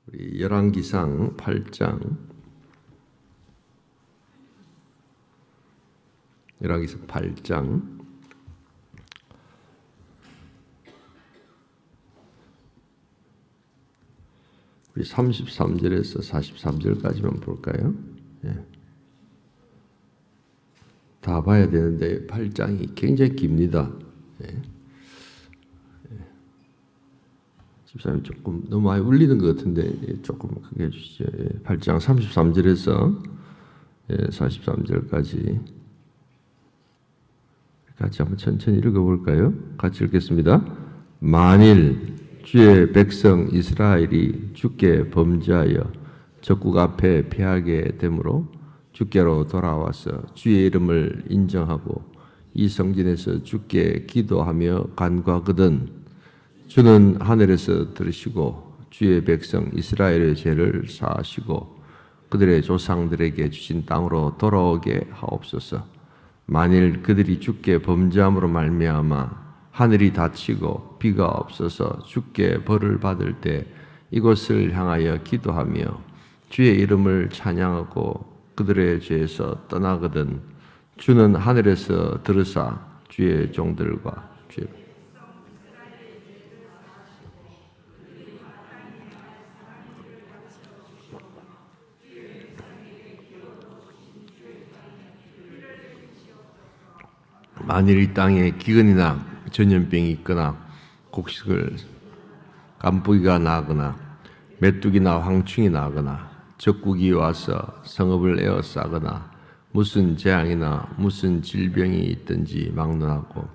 우리 열왕기상 8장, 열왕기상 8장 우리 33절에서 43절까지만 볼까요? 예. 다 봐야 되는데 8장이 굉장히 깁니다. 예. 13이 조금 너무 많이 울리는 것 같은데 조금 크게 해주시죠. 8장 33절에서 43절까지 같이 한번 천천히 읽어볼까요? 같이 읽겠습니다. 만일 주의 백성 이스라엘이 주께 범죄하여 적국 앞에 패하게 되므로 주께로 돌아와서 주의 이름을 인정하고 이 성전에서 주께 기도하며 간구하거든 주는 하늘에서 들으시고 주의 백성 이스라엘의 죄를 사하시고 그들의 조상들에게 주신 땅으로 돌아오게 하옵소서. 만일 그들이 주께 범죄함으로 말미암아 하늘이 닫히고 비가 없어서 주께 벌을 받을 때 이곳을 향하여 기도하며 주의 이름을 찬양하고 그들의 죄에서 떠나거든 주는 하늘에서 들으사 주의 종들과 주의 만일 이 땅에 기근이나 전염병이 있거나 곡식을 깐부기가 나거나 메뚜기나 황충이 나거나 적국이 와서 성읍을 에워싸거나 무슨 재앙이나 무슨 질병이 있든지 막론하고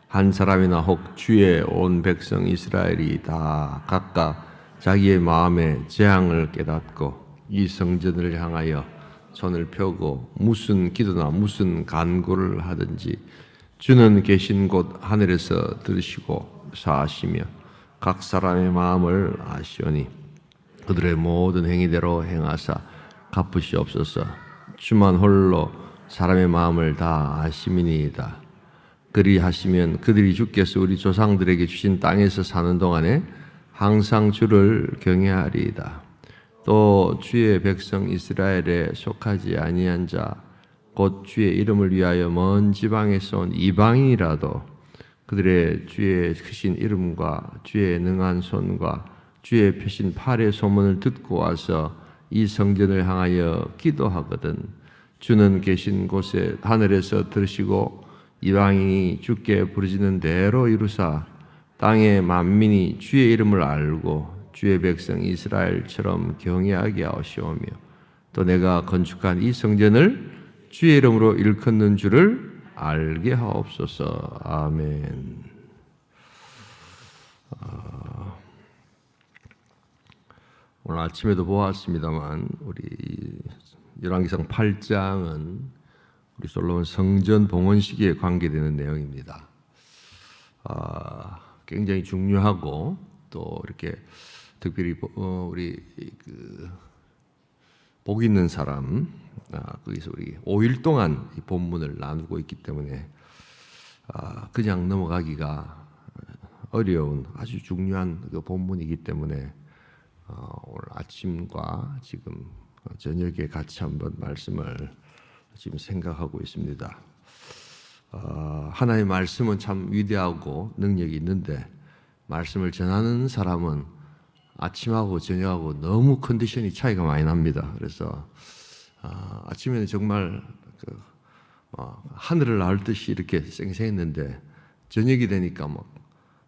한 사람이나 혹 주의 온 백성 이스라엘이 다 각각 자기의 마음에 재앙을 깨닫고 이 성전을 향하여 손을 펴고 무슨 기도나 무슨 간구를 하든지 주는 계신 곳 하늘에서 들으시고 사하시며 각 사람의 마음을 아시오니 그들의 모든 행위대로 행하사 갚으시옵소서. 주만 홀로 사람의 마음을 다 아심이니이다. 그리하시면 그들이 주께서 우리 조상들에게 주신 땅에서 사는 동안에 항상 주를 경외하리이다. 또 주의 백성 이스라엘에 속하지 아니한 자 곧 주의 이름을 위하여 먼 지방에서 온 이방인이라도 그들의 주의 크신 이름과 주의 능한 손과 주의 펴신 팔의 소문을 듣고 와서 이 성전을 향하여 기도하거든 주는 계신 곳에 하늘에서 들으시고 이방인이 주께 부르짖는 대로 이루사 땅의 만민이 주의 이름을 알고 주의 백성 이스라엘처럼 경외하게 하시오며 또 내가 건축한 이 성전을 주의 이름으로 일컫는 줄을 알게 하옵소서. 아멘. 오늘 아침에도 보았습니다만 우리 열왕기상 8장은 우리 솔로몬 성전 봉헌 시기에 관계되는 내용입니다. 굉장히 중요하고 또 이렇게 특별히 우리 복 있는 사람 거기서 우리 5일 동안 이 본문을 나누고 있기 때문에 그냥 넘어가기가 어려운 아주 중요한 그 본문이기 때문에 오늘 아침과 지금 저녁에 같이 한번 말씀을 지금 생각하고 있습니다. 하나님의 말씀은 참 위대하고 능력이 있는데 말씀을 전하는 사람은 아침하고 저녁하고 너무 컨디션이 차이가 많이 납니다. 그래서 아침에는 정말 하늘을 날 듯이 이렇게 쌩쌩했는데 저녁이 되니까 막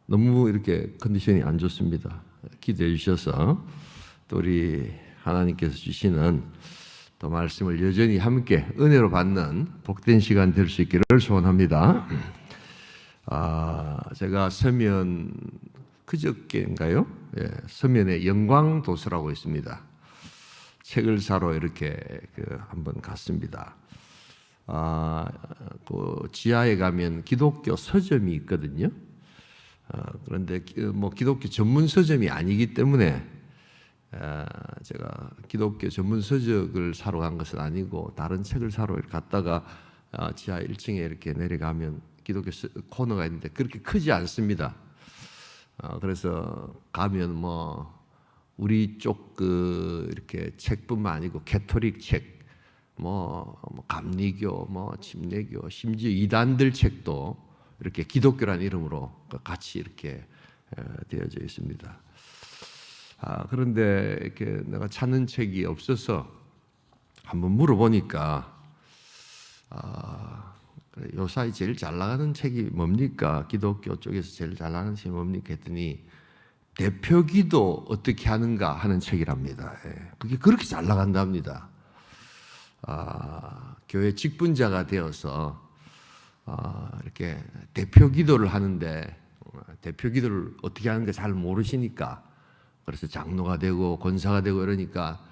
너무 이렇게 컨디션이 안 좋습니다. 기도해 주셔서 또 우리 하나님께서 주시는 또 말씀을 여전히 함께 은혜로 받는 복된 시간 될 수 있기를 소원합니다. 제가 서면 그저께인가요? 서면에 영광도서라고 있습니다. 책을 사러 이렇게 한번 갔습니다. 그 지하에 가면 기독교 서점이 있거든요. 그런데 뭐 기독교 전문 서점이 아니기 때문에 제가 기독교 전문 서적을 사러 간 것은 아니고 다른 책을 사러 이렇게 갔다가 지하 1층에 이렇게 내려가면 기독교 코너가 있는데 그렇게 크지 않습니다. 그래서 가면 뭐 우리 쪽 이렇게 책뿐만 아니고 캐토릭 책, 감리교, 침례교, 심지어 이단들 책도 이렇게 기독교라는 이름으로 같이 이렇게 되어져 있습니다. 그런데 이렇게 내가 찾는 책이 없어서 한번 물어보니까 요사이 제일 잘 나가는 책이 뭡니까? 기독교 쪽에서 제일 잘 나가는 책이 뭡니까? 했더니 대표기도 어떻게 하는가 하는 책이랍니다. 그게 그렇게 잘 나간답니다. 교회 직분자가 되어서 이렇게 대표기도를 하는데 대표기도를 어떻게 하는가 잘 모르시니까 그래서 장로가 되고 권사가 되고 이러니까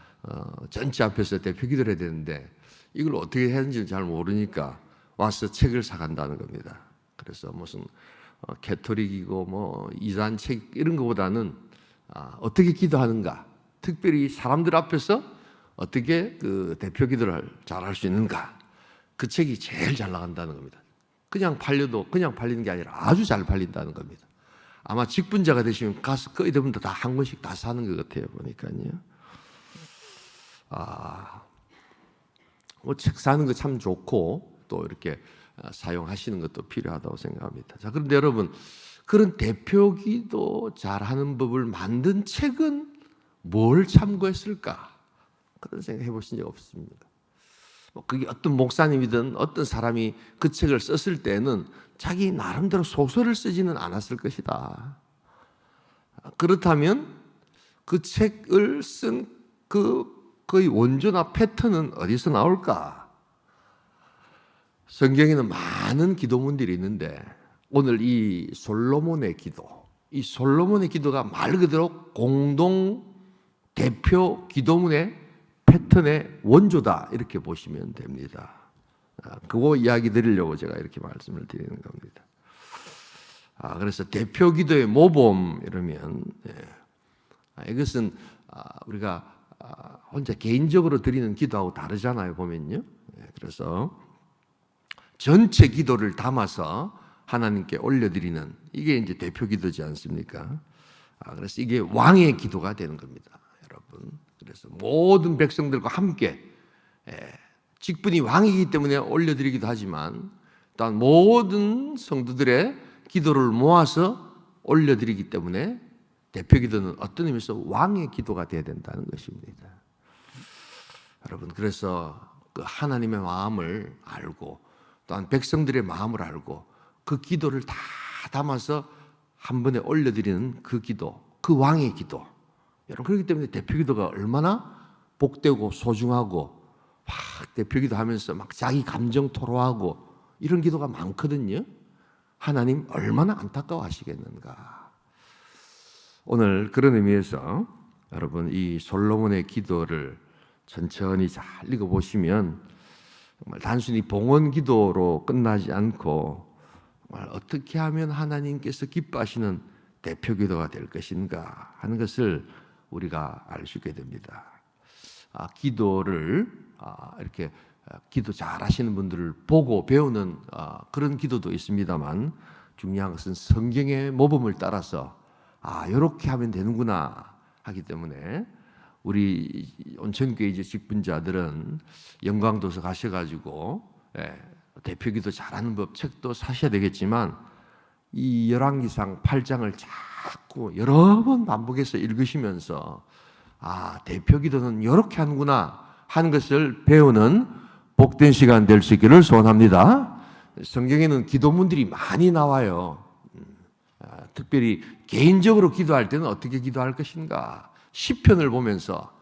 전체 앞에서 대표기도를 해야 되는데 이걸 어떻게 해야 하는지 잘 모르니까 와서 책을 사간다는 겁니다. 그래서 무슨 캐토릭이고 이단 책 이런 것보다는 어떻게 기도하는가, 특별히 사람들 앞에서 어떻게 그 대표 기도를 잘할 수 있는가, 그 책이 제일 잘 나간다는 겁니다. 그냥 팔려도 그냥 팔리는 게 아니라 아주 잘 팔린다는 겁니다. 아마 직분자가 되시면 가서 거의 대부분 다 한 권씩 다 사는 것 같아요, 보니까요. 책 사는 거 참 좋고 또 이렇게 사용하시는 것도 필요하다고 생각합니다. 자, 그런데 여러분, 그런 대표기도 잘하는 법을 만든 책은 뭘 참고했을까? 그런 생각 해보신 적 없습니다. 그게 어떤 목사님이든 어떤 사람이 그 책을 썼을 때는 자기 나름대로 소설을 쓰지는 않았을 것이다. 그렇다면 그 책을 쓴 거의 원조나 패턴은 어디서 나올까? 성경에는 많은 기도문들이 있는데 오늘 이 솔로몬의 기도, 이 솔로몬의 기도가 말 그대로 공동 대표 기도문의 패턴의 원조다 이렇게 보시면 됩니다. 그거 이야기 드리려고 제가 이렇게 말씀을 드리는 겁니다. 그래서 대표 기도의 모범 이러면 이것은 우리가 혼자 개인적으로 드리는 기도하고 다르잖아요, 보면요. 그래서 전체 기도를 담아서 하나님께 올려드리는 이게 이제 대표 기도지 않습니까? 그래서 이게 왕의 기도가 되는 겁니다, 여러분. 그래서 모든 백성들과 함께 직분이 왕이기 때문에 올려드리기도 하지만 또한 모든 성도들의 기도를 모아서 올려드리기 때문에 대표 기도는 어떤 의미에서 왕의 기도가 되어야 된다는 것입니다. 여러분, 그래서 그 하나님의 마음을 알고 또한 백성들의 마음을 알고 그 기도를 다 담아서 한 번에 올려드리는 그 기도, 그 왕의 기도. 여러분, 그렇기 때문에 대표 기도가 얼마나 복되고 소중하고 막 대표 기도하면서 막 자기 감정 토로하고 이런 기도가 많거든요. 하나님 얼마나 안타까워하시겠는가. 오늘 그런 의미에서 여러분 이 솔로몬의 기도를 천천히 잘 읽어보시면 정말 단순히 봉헌 기도로 끝나지 않고 정말 어떻게 하면 하나님께서 기뻐하시는 대표 기도가 될 것인가 하는 것을 우리가 알 수 있게 됩니다. 기도를 이렇게 기도 잘하시는 분들을 보고 배우는 그런 기도도 있습니다만 중요한 것은 성경의 모범을 따라서 이렇게 하면 되는구나 하기 때문에 우리 온천교회 이제 직분자들은 영광도서 가셔가지고 대표기도 잘하는 법 책도 사셔야 되겠지만 이 열왕기상 8장을 자꾸 여러 번 반복해서 읽으시면서 대표기도는 이렇게 하는구나 하는 것을 배우는 복된 시간 될 수 있기를 소원합니다. 성경에는 기도문들이 많이 나와요. 특별히 개인적으로 기도할 때는 어떻게 기도할 것인가? 시편을 보면서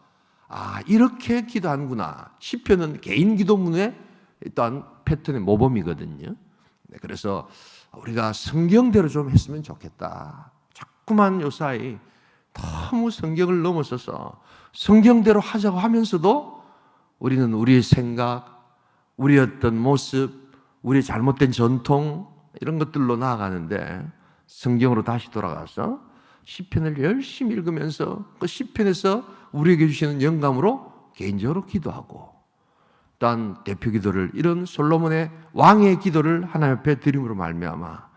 이렇게 기도하는구나. 시편은 개인 기도문의 일단 패턴의 모범이거든요. 그래서 우리가 성경대로 좀 했으면 좋겠다. 자꾸만 요사이 너무 성경을 넘어서서 성경대로 하자고 하면서도 우리는 우리의 생각, 우리의 어떤 모습, 우리의 잘못된 전통 이런 것들로 나아가는데 성경으로 다시 돌아가서 시편을 열심히 읽으면서 그 시편에서 우리에게 주시는 영감으로 개인적으로 기도하고 또한 대표 기도를 이런 솔로몬의 왕의 기도를 하나님 앞에 드림으로 말미암아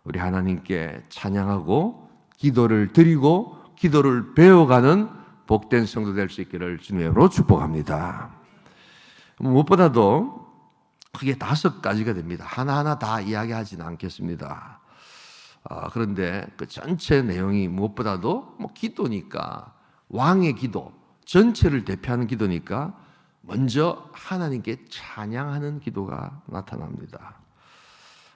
우리 하나님께 찬양하고 기도를 드리고 기도를 배워가는 복된 성도 될 수 있기를 주님의 이름으로 축복합니다. 무엇보다도 크게 5가지가 됩니다. 하나하나 다 이야기하지는 않겠습니다. 그런데 그 전체 내용이 무엇보다도 기도니까, 왕의 기도, 전체를 대표하는 기도니까 먼저 하나님께 찬양하는 기도가 나타납니다.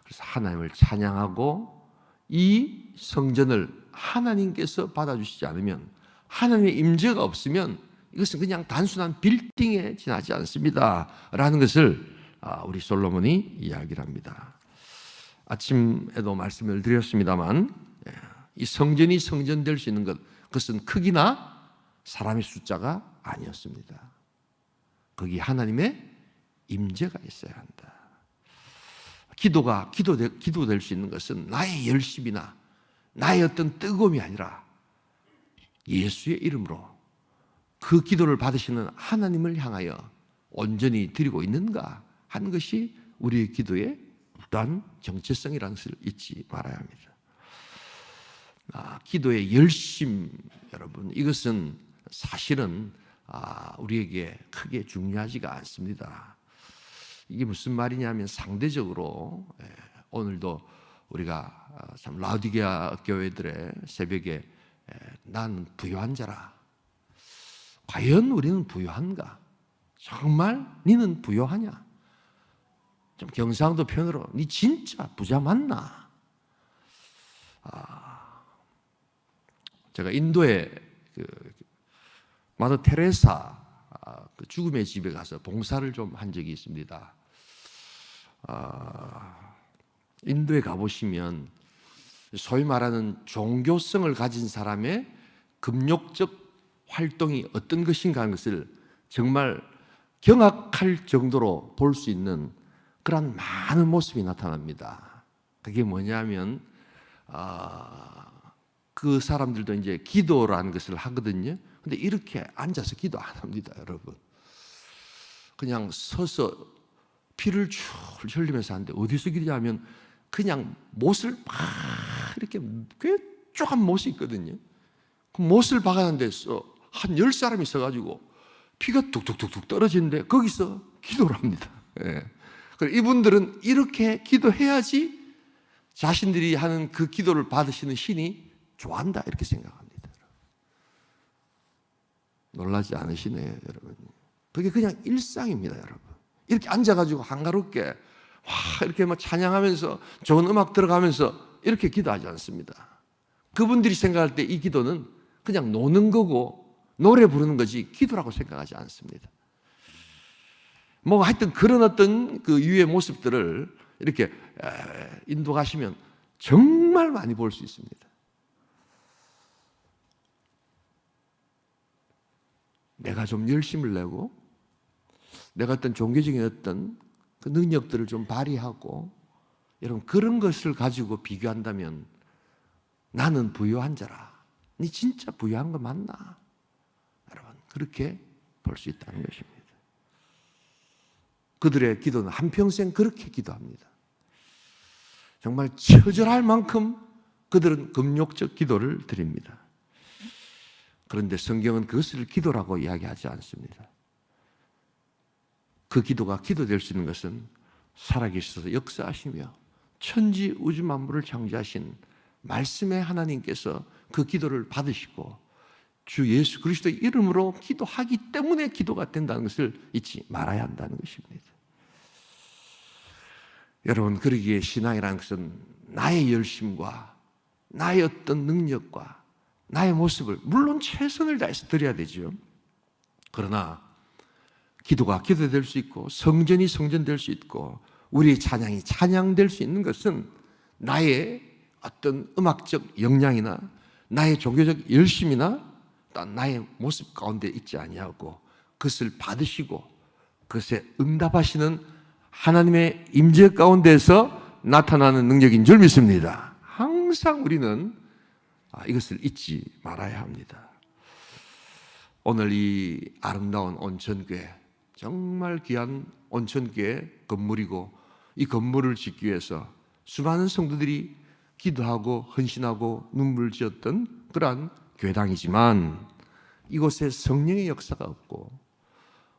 그래서 하나님을 찬양하고, 이 성전을 하나님께서 받아주시지 않으면, 하나님의 임재가 없으면 이것은 그냥 단순한 빌딩에 지나지 않습니다 라는 것을 우리 솔로몬이 이야기를 합니다. 아침에도 말씀을 드렸습니다만, 이 성전이 성전될 수 있는 것, 그것은 크기나 사람의 숫자가 아니었습니다. 거기 하나님의 임재가 있어야 한다. 기도가 기도될 수 있는 것은 나의 열심이나 나의 어떤 뜨거움이 아니라 예수의 이름으로 그 기도를 받으시는 하나님을 향하여 온전히 드리고 있는가 하는 것이 우리의 기도의 어떠한 정체성이라는 것을 잊지 말아야 합니다. 기도의 열심, 여러분, 이것은 사실은 우리에게 크게 중요하지가 않습니다. 이게 무슨 말이냐면, 상대적으로 오늘도 우리가 참 라우디게아 교회들의 새벽에 난 부요한 자라. 과연 우리는 부요한가? 정말 니는 부요하냐? 좀 경상도 편으로 니 진짜 부자 맞나? 제가 인도에 마더 테레사 죽음의 집에 가서 봉사를 좀 한 적이 있습니다. 인도에 가보시면 소위 말하는 종교성을 가진 사람의 금욕적 활동이 어떤 것인가 하는 것을 정말 경악할 정도로 볼 수 있는 그런 많은 모습이 나타납니다. 그게 뭐냐면 그 사람들도 이제 기도라는 것을 하거든요. 근데 이렇게 앉아서 기도 안 합니다, 여러분. 그냥 서서 피를 쭉 흘리면서 하는데, 어디서 기도하면 그냥 못을 막 이렇게 꿰쭉한 못이 있거든요. 그 못을 박아놓은 데서 한 10사람이 있어가지고 피가 뚝뚝뚝뚝 떨어지는데 거기서 기도를 합니다. 이분들은 이렇게 기도해야지 자신들이 하는 그 기도를 받으시는 신이 좋아한다, 이렇게 생각합니다. 놀라지 않으시네요, 여러분. 그게 그냥 일상입니다, 여러분. 이렇게 앉아가지고 한가롭게 이렇게 찬양하면서 좋은 음악 들어가면서 이렇게 기도하지 않습니다. 그분들이 생각할 때 이 기도는 그냥 노는 거고 노래 부르는 거지 기도라고 생각하지 않습니다. 하여튼 그런 어떤 그 유의 모습들을 이렇게 인도 가시면 정말 많이 볼 수 있습니다. 내가 좀 열심을 내고 내가 어떤 종교적인 어떤 그 능력들을 좀 발휘하고, 여러분, 그런 것을 가지고 비교한다면 나는 부유한 자라. 니 진짜 부유한 거 맞나? 여러분, 그렇게 볼 수 있다는 것입니다. 그들의 기도는 한평생 그렇게 기도합니다. 정말 처절할 만큼 그들은 금욕적 기도를 드립니다. 그런데 성경은 그것을 기도라고 이야기하지 않습니다. 그 기도가 기도될 수 있는 것은 살아계셔서 역사하시며 천지 우주 만물을 창조하신 말씀의 하나님께서 그 기도를 받으시고 주 예수 그리스도의 이름으로 기도하기 때문에 기도가 된다는 것을 잊지 말아야 한다는 것입니다. 여러분, 그러기에 신앙이라는 것은 나의 열심과 나의 어떤 능력과 나의 모습을 물론 최선을 다해서 드려야 되죠. 그러나 기도가 기도될 수 있고 성전이 성전될 수 있고 우리의 찬양이 찬양될 수 있는 것은 나의 어떤 음악적 역량이나 나의 종교적 열심이나 나의 모습 가운데 있지 아니하고 그것을 받으시고 그것에 응답하시는 하나님의 임재 가운데서 나타나는 능력인 줄 믿습니다. 항상 우리는 이것을 잊지 말아야 합니다. 오늘 이 아름다운 온천교회, 정말 귀한 온천교회 건물이고 이 건물을 짓기 위해서 수많은 성도들이 기도하고 헌신하고 눈물 지었던 그러한 교회당이지만 이곳에 성령의 역사가 없고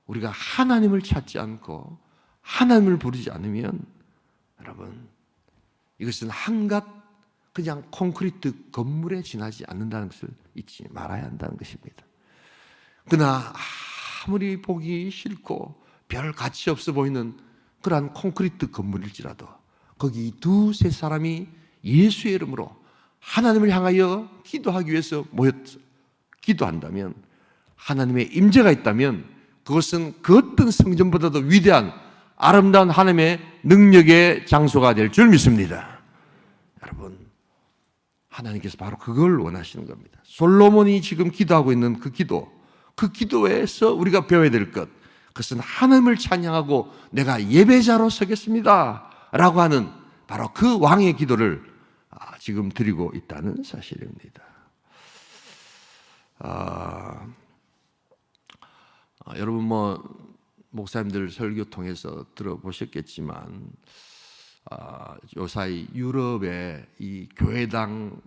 우리가 하나님을 찾지 않고 하나님을 부르지 않으면 여러분 이것은 한갓 그냥 콘크리트 건물에 지나지 않는다는 것을 잊지 말아야 한다는 것입니다. 그러나 아무리 보기 싫고 별 가치 없어 보이는 그러한 콘크리트 건물일지라도 거기 두세 사람이 예수의 이름으로 하나님을 향하여 기도하기 위해서 모였어 기도한다면 하나님의 임재가 있다면 그것은 그 어떤 성전보다도 위대한 아름다운 하나님의 능력의 장소가 될 줄 믿습니다. 여러분 하나님께서 바로 그걸 원하시는 겁니다. 솔로몬이 지금 기도하고 있는 그 기도에서 우리가 배워야 될 것, 그것은 하나님을 찬양하고 내가 예배자로 서겠습니다 라고 하는 바로 그 왕의 기도를 지금 드리고 있다는 사실입니다. 여러분 목사님들 설교 통해서 들어보셨겠지만 요사이 유럽의 이 교회당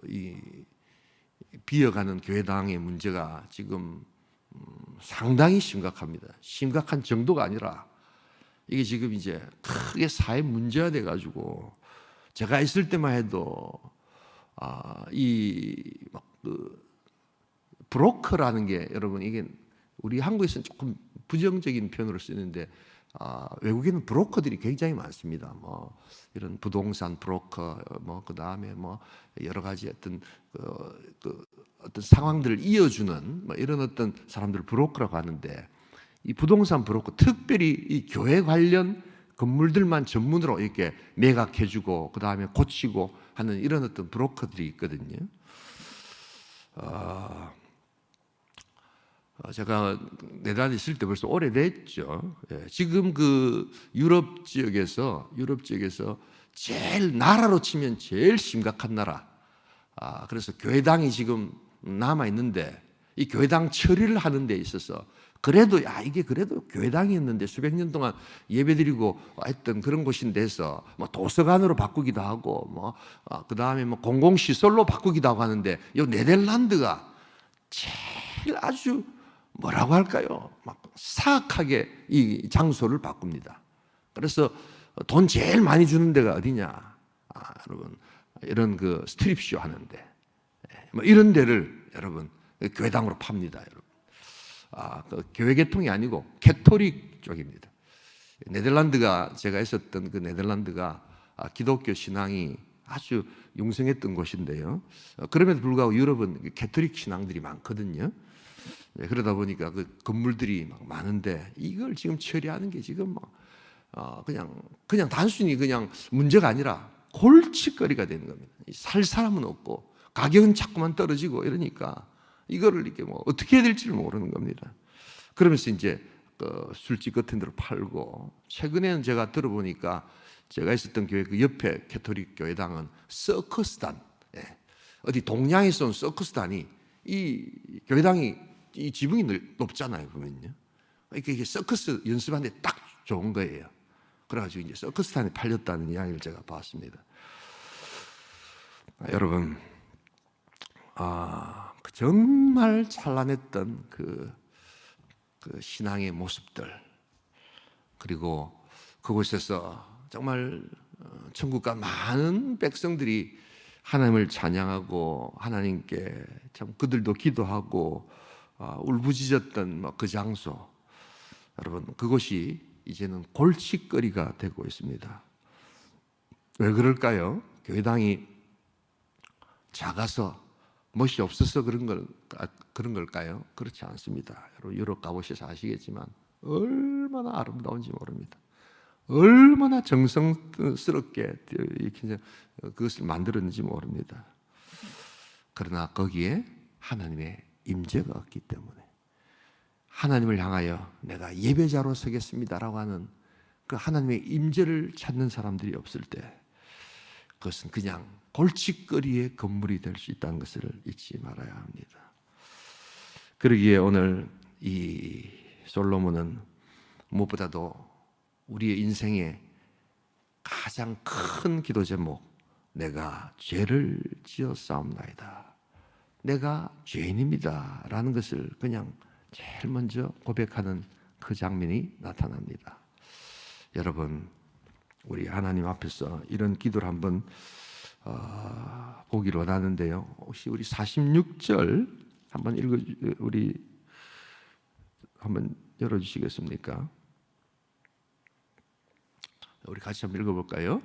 이 비어가는 교회당의 문제가 지금 상당히 심각합니다. 심각한 정도가 아니라 이게 지금 이제 크게 사회 문제가 돼가지고 제가 있을 때만 해도 브로커라는 게 여러분 이게 우리 한국에서는 조금 부정적인 표현으로 쓰는데 외국에는 브로커들이 굉장히 많습니다. 이런 부동산 브로커, 그다음에 여러 가지 어떤 상황들을 이어주는 이런 어떤 사람들을 브로커라고 하는데 이 부동산 브로커, 특별히 이 교회 관련 건물들만 전문으로 이렇게 매각해주고 그다음에 고치고 하는 이런 어떤 브로커들이 있거든요. 제가 네덜란드에 있을 때 벌써 오래됐죠. 지금 그 유럽 지역에서 제일 나라로 치면 제일 심각한 나라. 그래서 교회당이 지금 남아 있는데 이 교회당 처리를 하는 데 있어서 그래도 이게 그래도 교회당이었는데 수백 년 동안 예배드리고 했던 그런 곳인데서 도서관으로 바꾸기도 하고 그 다음에 공공시설로 바꾸기도 하고 하는데 이 네덜란드가 제일 아주 뭐라고 할까요? 사악하게 이 장소를 바꿉니다. 그래서 돈 제일 많이 주는 데가 어디냐? 여러분 이런 그 스트립쇼 하는데 이런 데를 여러분 교회당으로 팝니다, 여러분. 그 교회 계통이 아니고 캐토릭 쪽입니다. 네덜란드가 제가 있었던 그 네덜란드가 기독교 신앙이 아주 융성했던 곳인데요. 그럼에도 불구하고 유럽은 캐토릭 신앙들이 많거든요. 그러다 보니까 그 건물들이 많은데 이걸 지금 처리하는 게 지금 그냥 단순히 그냥 문제가 아니라 골칫거리가 되는 겁니다. 살 사람은 없고 가격은 자꾸만 떨어지고 이러니까 이거를 이렇게 어떻게 해야 될지를 모르는 겁니다. 그러면서 이제 술집 같은 데로 팔고 최근에는 제가 들어보니까 제가 있었던 교회 그 옆에 캐토릭 교회당은 서커스단, 어디 동양에서 온 서커스단이 이 교회당이 이 지붕이 높잖아요, 보면요. 이게 서커스 연습하는데 딱 좋은 거예요. 그래가지고 이제 서커스단에 팔렸다는 이야기를 제가 봤습니다. 여러분, 정말 찬란했던 그 신앙의 모습들, 그리고 그곳에서 정말 천국과 많은 백성들이 하나님을 찬양하고 하나님께 참 그들도 기도하고 울부짖었던 그 장소, 여러분 그곳이 이제는 골칫거리가 되고 있습니다. 왜 그럴까요? 교회당이 작아서 멋이 없어서 그런 걸까요? 그렇지 않습니다. 여러분 유럽 가보셔서 아시겠지만 얼마나 아름다운지 모릅니다. 얼마나 정성스럽게 그것을 만들었는지 모릅니다. 그러나 거기에 하나님의 임재가 없기 때문에 하나님을 향하여 내가 예배자로 서겠습니다라고 하는 그 하나님의 임재를 찾는 사람들이 없을 때 그것은 그냥 골칫거리의 건물이 될 수 있다는 것을 잊지 말아야 합니다. 그러기에 오늘 이 솔로몬은 무엇보다도 우리의 인생의 가장 큰 기도 제목, 내가 죄를 지었사옵나이다. 내가 죄인입니다 라는 것을 그냥 제일 먼저 고백하는 그 장면이 나타납니다. 여러분, 우리 하나님 앞에서 이런 기도를 한번 보기를 원하는데요. 혹시 우리 46절 한번 우리 한번 열어주시겠습니까? 우리 같이 한번 읽어볼까요?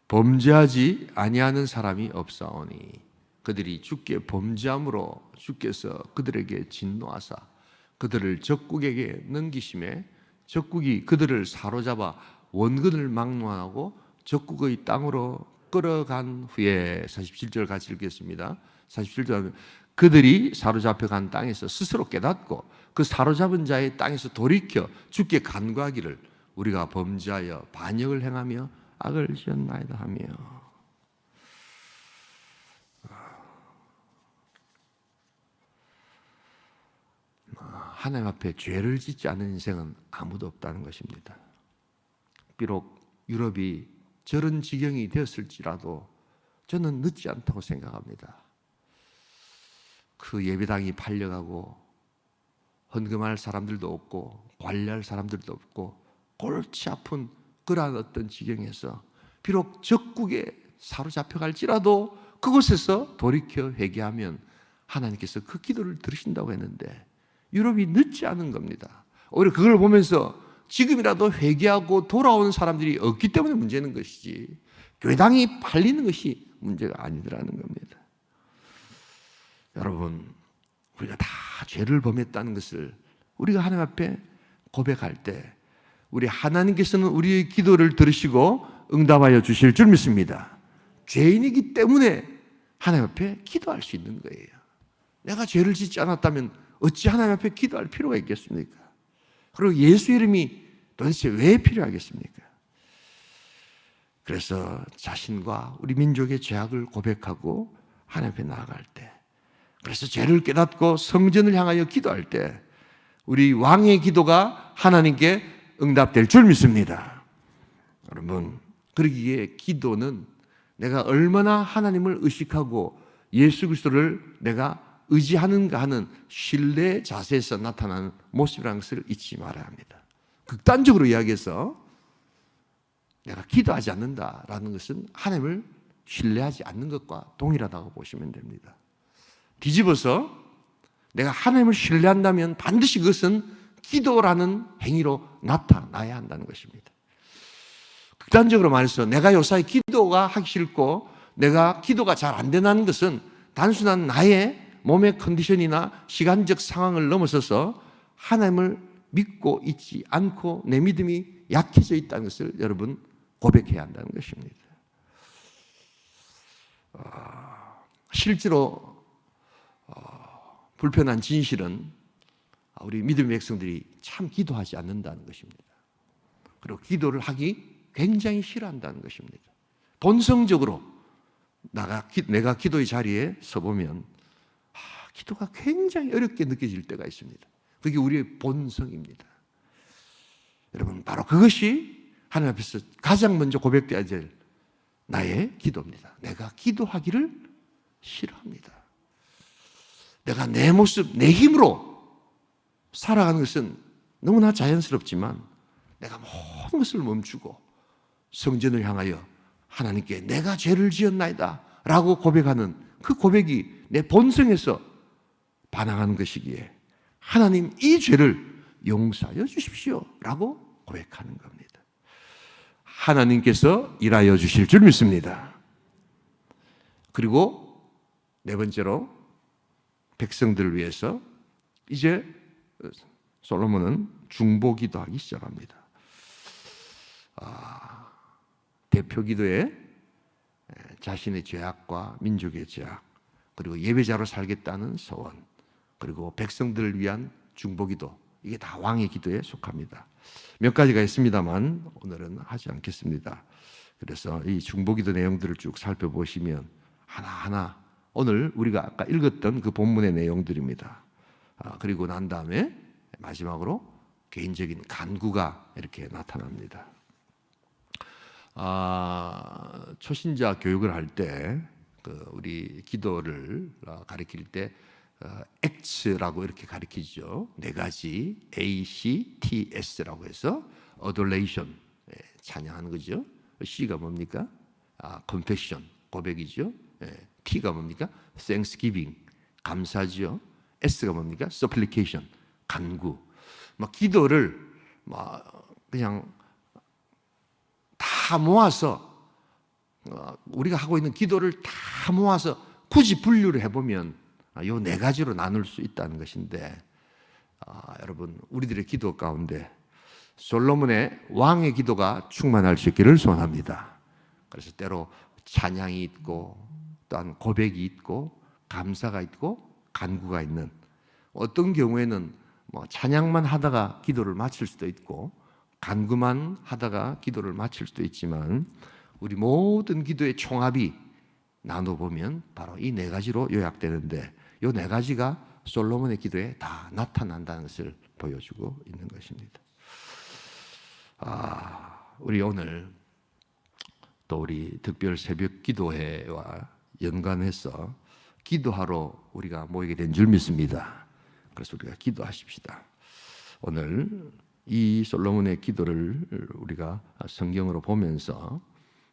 범죄하지 아니하는 사람이 없사오니 그들이 주께 범죄함으로 주께서 그들에게 진노하사 그들을 적국에게 넘기심에 적국이 그들을 사로잡아 원근을 막론하고 적국의 땅으로 끌어간 후에 47절 같이 읽겠습니다. 47절 그들이 사로잡혀 간 땅에서 스스로 깨닫고 그 사로잡은 자의 땅에서 돌이켜 주께 간구하기를 우리가 범죄하여 반역을 행하며 악을 지었나이다 하며 하나님 앞에 죄를 짓지 않은 인생은 아무도 없다는 것입니다. 비록 유럽이 저런 지경이 되었을지라도 저는 늦지 않다고 생각합니다. 그 예배당이 팔려가고 헌금할 사람들도 없고 관리할 사람들도 없고 골치 아픈 그러한 어떤 지경에서 비록 적국에 사로잡혀갈지라도 그곳에서 돌이켜 회개하면 하나님께서 그 기도를 들으신다고 했는데 유럽이 늦지 않은 겁니다. 오히려 그걸 보면서 지금이라도 회개하고 돌아오는 사람들이 없기 때문에 문제는 것이지 교회당이 팔리는 것이 문제가 아니더라는 겁니다. 여러분, 우리가 다 죄를 범했다는 것을 우리가 하나님 앞에 고백할 때 우리 하나님께서는 우리의 기도를 들으시고 응답하여 주실 줄 믿습니다. 죄인이기 때문에 하나님 앞에 기도할 수 있는 거예요. 내가 죄를 짓지 않았다면 어찌 하나님 앞에 기도할 필요가 있겠습니까? 그리고 예수 이름이 도대체 왜 필요하겠습니까? 그래서 자신과 우리 민족의 죄악을 고백하고 하나님 앞에 나아갈 때, 그래서 죄를 깨닫고 성전을 향하여 기도할 때 우리 왕의 기도가 하나님께 응답될 줄 믿습니다. 여러분, 그러기에 기도는 내가 얼마나 하나님을 의식하고 예수 그리스도를 내가 의지하는가 하는 신뢰의 자세에서 나타나는 모습이라는 것을 잊지 말아야 합니다. 극단적으로 이야기해서 내가 기도하지 않는다라는 것은 하나님을 신뢰하지 않는 것과 동일하다고 보시면 됩니다. 뒤집어서 내가 하나님을 신뢰한다면 반드시 그것은 기도라는 행위로 나타나야 한다는 것입니다. 극단적으로 말해서 내가 요사이 기도가 하기 싫고 내가 기도가 잘 안 된다는 것은 단순한 나의 몸의 컨디션이나 시간적 상황을 넘어서서 하나님을 믿고 있지 않고 내 믿음이 약해져 있다는 것을 여러분 고백해야 한다는 것입니다. 실제로 불편한 진실은 우리 믿음의 백성들이 참 기도하지 않는다는 것입니다. 그리고 기도를 하기 굉장히 싫어한다는 것입니다. 본성적으로 내가 기도의 자리에 서보면 기도가 굉장히 어렵게 느껴질 때가 있습니다. 그게 우리의 본성입니다. 여러분, 바로 그것이 하나님 앞에서 가장 먼저 고백되어야 될 나의 기도입니다. 내가 기도하기를 싫어합니다. 내가 내 모습, 내 힘으로 살아가는 것은 너무나 자연스럽지만 내가 모든 것을 멈추고 성전을 향하여 하나님께 내가 죄를 지었나이다 라고 고백하는 그 고백이 내 본성에서 반항하는 것이기에 하나님 이 죄를 용서하여 주십시오 라고 고백하는 겁니다. 하나님께서 일하여 주실 줄 믿습니다. 그리고 네 번째로 백성들을 위해서 이제 솔로몬은 중보기도 하기 시작합니다. 대표 기도에 자신의 죄악과 민족의 죄악, 그리고 예배자로 살겠다는 소원, 그리고 백성들을 위한 중보기도, 이게 다 왕의 기도에 속합니다. 몇 가지가 있습니다만 오늘은 하지 않겠습니다. 그래서 이 중보기도 내용들을 쭉 살펴보시면 하나하나 오늘 우리가 아까 읽었던 그 본문의 내용들입니다. 그리고 난 다음에 마지막으로 개인적인 간구가 이렇게 나타납니다. 초신자 교육을 할 때 우리 기도를 가리킬 때 X라고 이렇게 가리키죠. 네 가지 ACTS라고 해서 adoration, 찬양하는 거죠. C가 뭡니까? confession, 고백이죠. T가 뭡니까? thanksgiving, 감사죠. S가 뭡니까? supplication, 간구. 막 기도를 그냥 다 모아서 우리가 하고 있는 기도를 다 모아서 굳이 분류를 해보면 요 네 가지로 나눌 수 있다는 것인데, 여러분 우리들의 기도 가운데 솔로몬의 왕의 기도가 충만할 수 있기를 소원합니다. 그래서 때로 찬양이 있고 또한 고백이 있고 감사가 있고 간구가 있는, 어떤 경우에는 찬양만 하다가 기도를 마칠 수도 있고 간구만 하다가 기도를 마칠 수도 있지만, 우리 모든 기도의 총합이 나눠보면 바로 이 네 가지로 요약되는데, 이 네 가지가 솔로몬의 기도에 다 나타난다는 것을 보여주고 있는 것입니다. 우리 오늘 또 우리 특별 새벽 기도회와 연관해서 기도하러 우리가 모이게 된 줄 믿습니다. 그래서 우리가 기도하십시다. 오늘 이 솔로몬의 기도를 우리가 성경으로 보면서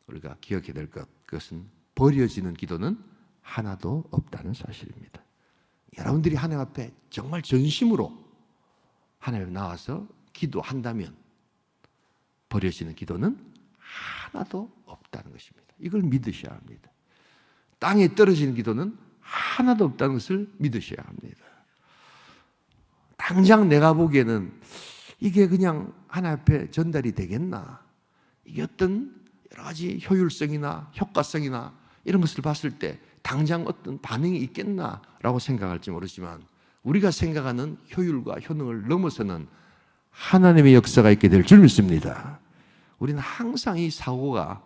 우리가 기억해야 될 것, 그것은 버려지는 기도는 하나도 없다는 사실입니다. 여러분들이 하나님 앞에 정말 전심으로 하나님 앞에 나와서 기도한다면 버려지는 기도는 하나도 없다는 것입니다. 이걸 믿으셔야 합니다. 땅에 떨어지는 기도는 하나도 없다는 것을 믿으셔야 합니다. 당장 내가 보기에는 이게 그냥 하나님 앞에 전달이 되겠나? 이게 어떤 여러 가지 효율성이나 효과성이나 이런 것을 봤을 때 당장 어떤 반응이 있겠나라고 생각할지 모르지만, 우리가 생각하는 효율과 효능을 넘어서는 하나님의 역사가 있게 될 줄 믿습니다. 우리는 항상 이 사고가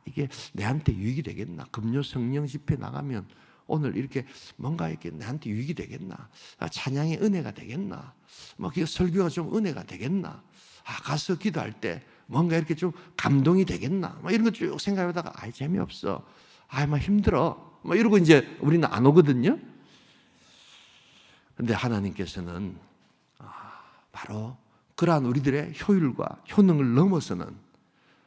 이게 내한테 유익이 되겠나? 금요 성령 집회 나가면 오늘 이렇게 뭔가 이렇게 내한테 유익이 되겠나? 찬양의 은혜가 되겠나? 설교가 좀 은혜가 되겠나? 가서 기도할 때 뭔가 이렇게 좀 감동이 되겠나? 이런 거 쭉 생각하다가 재미없어. 힘들어. 이러고 이제 우리는 안 오거든요. 그런데 하나님께서는 바로 그러한 우리들의 효율과 효능을 넘어서는,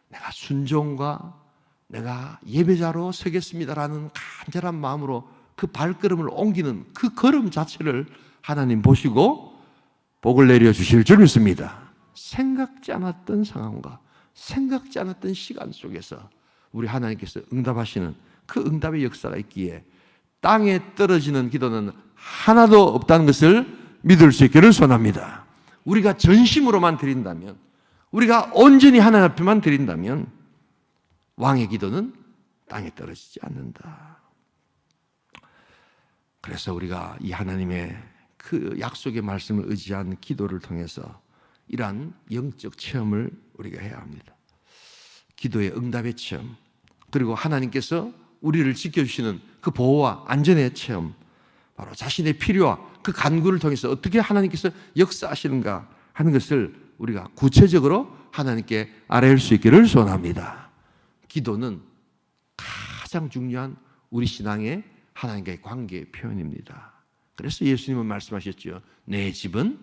내가 순종과 내가 예배자로 서겠습니다라는 간절한 마음으로 그 발걸음을 옮기는 그 걸음 자체를 하나님 보시고 복을 내려주실 줄 믿습니다. 생각지 않았던 상황과 생각지 않았던 시간 속에서 우리 하나님께서 응답하시는 그 응답의 역사가 있기에 땅에 떨어지는 기도는 하나도 없다는 것을 믿을 수 있기를 소원합니다. 우리가 전심으로만 드린다면, 우리가 온전히 하나님 앞에만 드린다면 왕의 기도는 땅에 떨어지지 않는다. 그래서 우리가 이 하나님의 그 약속의 말씀을 의지한 기도를 통해서 이러한 영적 체험을 우리가 해야 합니다. 기도의 응답의 체험, 그리고 하나님께서 우리를 지켜주시는 그 보호와 안전의 체험, 바로 자신의 필요와 그 간구를 통해서 어떻게 하나님께서 역사하시는가 하는 것을 우리가 구체적으로 하나님께 알아낼 수 있기를 소원합니다. 기도는 가장 중요한 우리 신앙의 하나님과의 관계의 표현입니다. 그래서 예수님은 말씀하셨죠. 내 집은,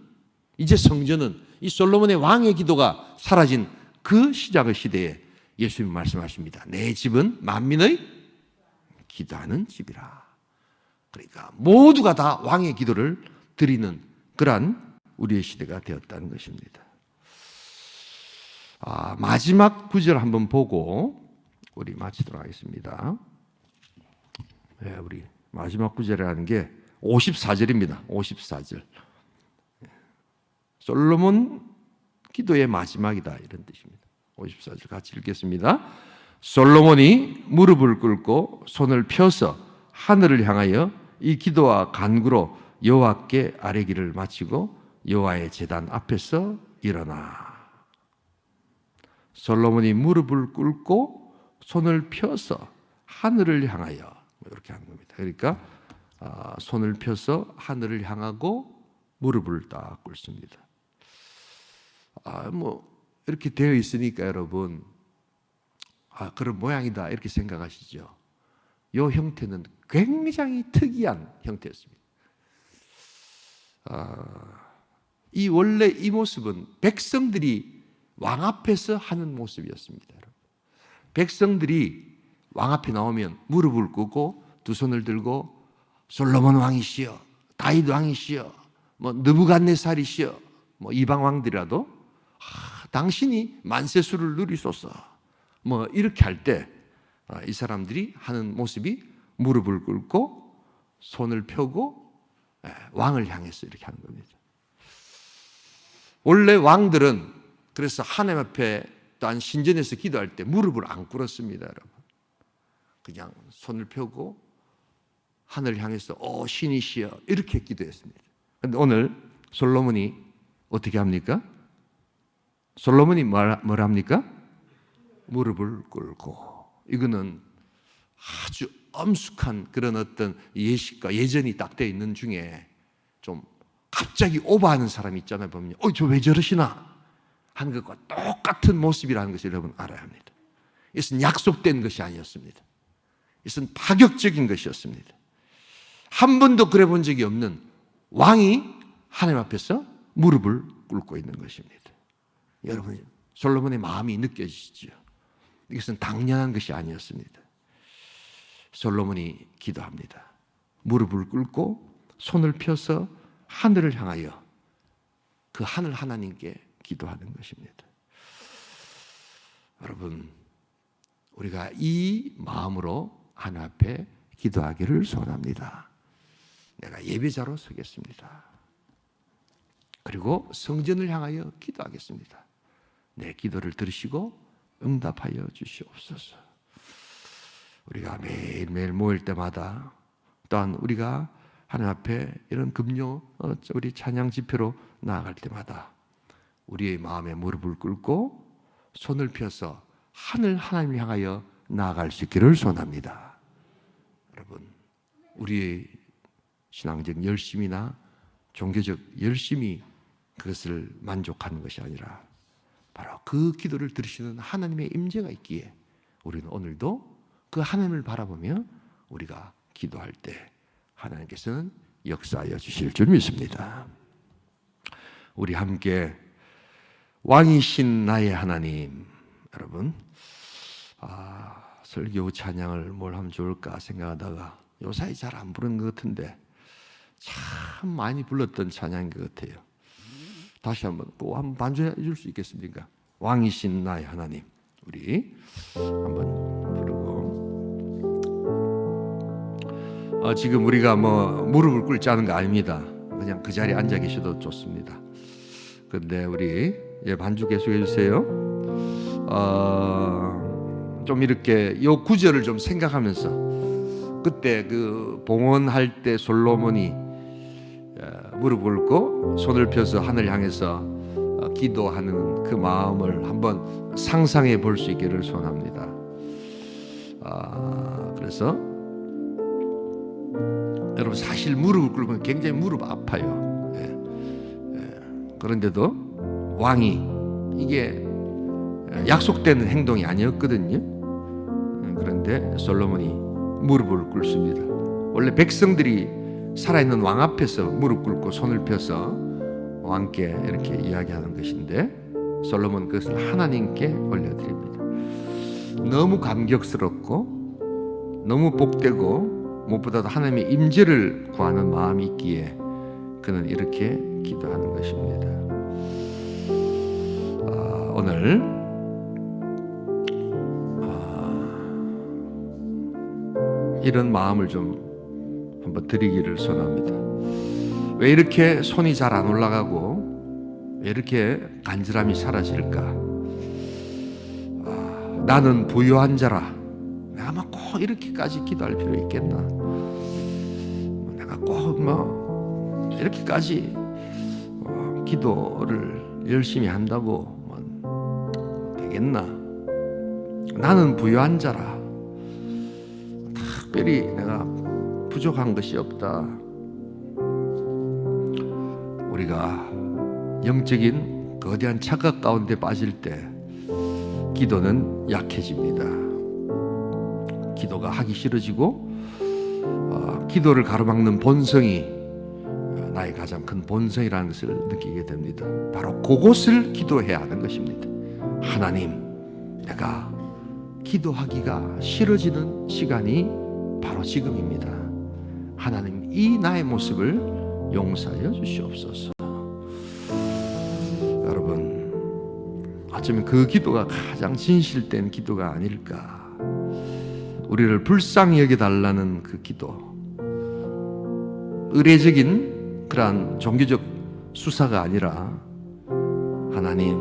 이제 성전은 이 솔로몬의 왕의 기도가 사라진 그 시작의 시대에 예수님은 말씀하십니다. 내 집은 만민의 기도하는 집이라. 그러니까 모두가 다 왕의 기도를 드리는 그러한 우리의 시대가 되었다는 것입니다. 마지막 구절 한번 보고 우리 마치도록 하겠습니다. 우리 마지막 구절이라는 게 54절입니다. 54절. 솔로몬 기도의 마지막이다, 이런 뜻입니다. 54절 같이 읽겠습니다. 솔로몬이 무릎을 꿇고 손을 펴서 하늘을 향하여 이 기도와 간구로 여호와께 아뢰기를 마치고 여호와의 제단 앞에서 일어나. 솔로몬이 무릎을 꿇고 손을 펴서 하늘을 향하여, 이렇게 하는 겁니다. 그러니까 손을 펴서 하늘을 향하고 무릎을 딱 꿇습니다. 이렇게 되어 있으니까 여러분, 그런 모양이다 이렇게 생각하시죠. 이 형태는 굉장히 특이한 형태였습니다. 원래 이 모습은 백성들이 왕 앞에서 하는 모습이었습니다. 백성들이 왕 앞에 나오면 무릎을 꿇고 두 손을 들고 솔로몬 왕이시여, 다윗 왕이시여, 느부갓네살이시여, 이방 왕들이라도 당신이 만세수를 누리소서, 이렇게 할 때 이 사람들이 하는 모습이 무릎을 꿇고 손을 펴고 왕을 향해서 이렇게 하는 겁니다. 원래 왕들은 그래서 하나님 앞에 또한 신전에서 기도할 때 무릎을 안 꿇었습니다, 여러분. 그냥 손을 펴고 하늘을 향해서 신이시여 이렇게 기도했습니다. 그런데 오늘 솔로몬이 어떻게 합니까? 솔로몬이 뭘 합니까? 무릎을 꿇고. 이거는 아주 엄숙한 그런 어떤 예식과 예전이 딱 되어 있는 중에 좀 갑자기 오버하는 사람이 있잖아요. 보면 저 왜 저러시나 하는 것과 똑같은 모습이라는 것을 여러분 알아야 합니다. 이것은 약속된 것이 아니었습니다. 이것은 파격적인 것이었습니다. 한 번도 그래 본 적이 없는 왕이 하나님 앞에서 무릎을 꿇고 있는 것입니다. 여러분, 솔로몬의 마음이 느껴지시죠? 이것은 당연한 것이 아니었습니다. 솔로몬이 기도합니다. 무릎을 꿇고 손을 펴서 하늘을 향하여 그 하늘 하나님께 기도하는 것입니다. 여러분, 우리가 이 마음으로 하나님 앞에 기도하기를 소원합니다. 내가 예배자로 서겠습니다. 그리고 성전을 향하여 기도하겠습니다. 내 기도를 들으시고 응답하여 주시옵소서. 우리가 매일매일 모일 때마다 또한 우리가 하나님 앞에 이런 금요 우리 찬양 집회로 나아갈 때마다 우리의 마음에 무릎을 꿇고 손을 펴서 하늘 하나님을 향하여 나아갈 수 있기를 소원합니다. 여러분, 우리의 신앙적 열심이나 종교적 열심이 그것을 만족하는 것이 아니라 바로 그 기도를 들으시는 하나님의 임재가 있기에 우리는 오늘도 그 하나님을 바라보며 우리가 기도할 때 하나님께서는 역사하여 주실 줄 믿습니다. 우리 함께 왕이신 나의 하나님. 여러분, 설교 찬양을 뭘 하면 좋을까 생각하다가 요사이 잘 안 부르는 것 같은데 참 많이 불렀던 찬양인 것 같아요. 다시 한번 또 한번 반주해 줄 수 있겠습니까? 왕이신 나의 하나님. 우리 한번 부르고 지금 우리가 무릎을 꿇지 않은 거 아닙니다. 그냥 그 자리에 앉아 계셔도 좋습니다. 근데 우리 반주 계속해 주세요. 좀 이렇게 이 구절을 좀 생각하면서 그때 그 봉헌할 때 솔로몬이 무릎을 꿇고 손을 펴서 하늘 향해서 기도하는 그 마음을 한번 상상해 볼 수 있기를 소원합니다. 그래서 여러분, 사실 무릎을 꿇으면 굉장히 무릎 아파요. 그런데도 왕이 이게 약속된 행동이 아니었거든요. 그런데 솔로몬이 무릎을 꿇습니다. 원래 백성들이 살아있는 왕 앞에서 무릎 꿇고 손을 펴서 왕께 이렇게 이야기하는 것인데 솔로몬 그것을 하나님께 올려드립니다. 너무 감격스럽고 너무 복되고 무엇보다도 하나님의 임재를 구하는 마음이 있기에 그는 이렇게 기도하는 것입니다. 오늘 이런 마음을 좀 한번 드리기를 소원합니다. 왜 이렇게 손이 잘 안 올라가고 왜 이렇게 간절함이 사라질까? 나는 부유한 자라. 내가 꼭 이렇게까지 기도할 필요 있겠나? 내가 꼭 이렇게까지 기도를 열심히 한다고 되겠나? 나는 부유한 자라. 특별히 내가 부족한 것이 없다. 우리가 영적인 거대한 착각 가운데 빠질 때 기도는 약해집니다. 기도가 하기 싫어지고 기도를 가로막는 본성이 나의 가장 큰 본성이라는 것을 느끼게 됩니다. 바로 그곳을 기도해야 하는 것입니다. 하나님, 내가 기도하기가 싫어지는 시간이 바로 지금입니다. 하나님, 이 나의 모습을 용서하여 주시옵소서. 여러분, 어쩌면 그 기도가 가장 진실된 기도가 아닐까. 우리를 불쌍히 여겨달라는 그 기도, 의례적인 그러한 종교적 수사가 아니라, 하나님,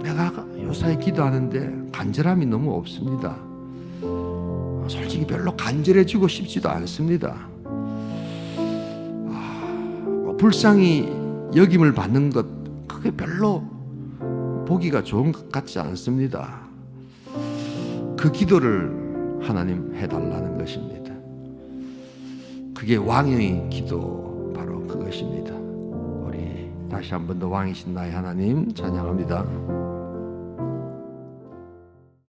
내가 요사이 기도하는데 간절함이 너무 없습니다. 솔직히 별로 간절해지고 싶지도 않습니다. 불쌍히 여김을 받는 것, 그게 별로 보기가 좋은 것 같지 않습니다. 그 기도를 하나님 해달라는 것입니다. 그게 왕의 기도, 바로 그것입니다. 우리 다시 한 번 더 왕이신 나의 하나님 찬양합니다.